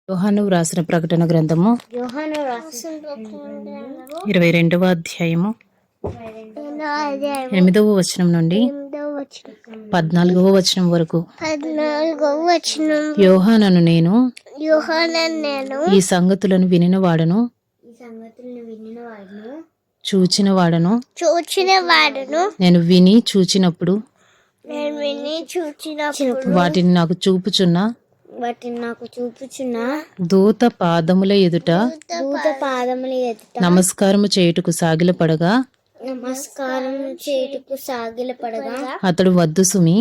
యోహాను వ్రాసిన ప్రకటన గ్రంథము 22వ అధ్యాయము 8వ వచనం నుండి 14వ వచనం వరకు. యోహానను నేను ఈ సంగతులను వినినవాడను, చూచిన వాడను. నేను విని చూచినప్పుడు వాటిని నాకు చూపుచున్న దూత పాదముల ఎదుట నమస్కారము చేయుటకు సాగిలపడగా అతడు వద్దు సుమి,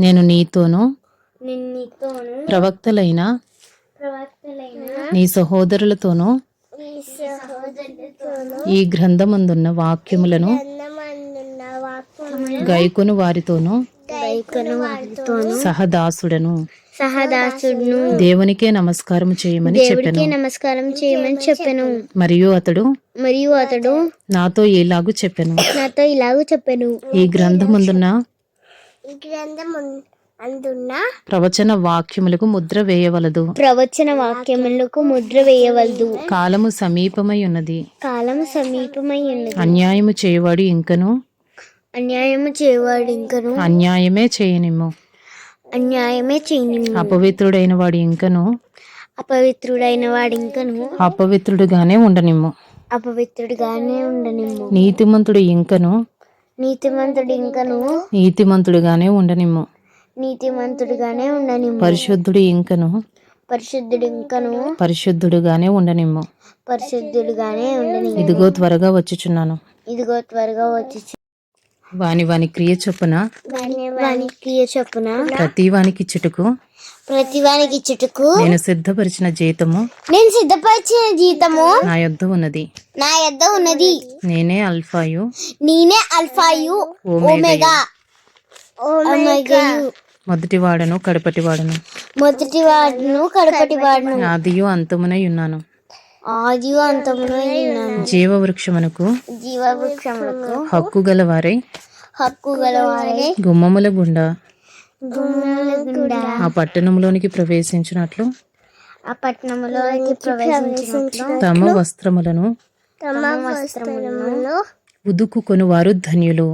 నేను నీతోను ప్రవక్తలైన నీ సహోదరులతోనూ ఈ గ్రంథమందున్న వాక్యములను గైకొను వారితోనూ సహదాసుడను దేవునికే నమస్కారం చేయమని చెప్పెను. మరియు అతడు నాతో ఇలాగు చెప్పెను, ఈ గ్రంథమందున్న ప్రవచన వాక్యములకు ముద్ర వేయవలదు. కాలము సమీపమై ఉన్నది. అన్యాయము చేయవాడు ఇంకను అన్యాయమే చేయనిమ్ము. అపవిత్రుడైన వాడు ఇంకను అపవిత్రుడుగానే ఉండనిమ్ము. నీతిమంతుడు ఇంకను నీతిమంతుడుగానే ఉండనిమ్ము. పరిశుద్ధుడు ఇంకను పరిశుద్ధుడుగానే ఉండనిమ్ము. ఇదిగో త్వరగా వచ్చుచున్నాను. వాని క్రియ చొప్పున ప్రతి వానికి ఇచ్చుటకు నేను సిద్ధపరిచిన జీతము నా యొద్ద ఉన్నది. నేనే అల్ఫాయు ఓమెగా, మొదటివాడను కడపటివాడను, ఆదియు అంతమునై ఉన్నాను. జీవవృక్షమునకు హక్కు గలవారై గుమ్మముల గుండా ఆ పట్టణంలోనికి ప్రవేశించినట్లు తమ వస్త్రములను ఉదుకుకొని వారు ధన్యులు.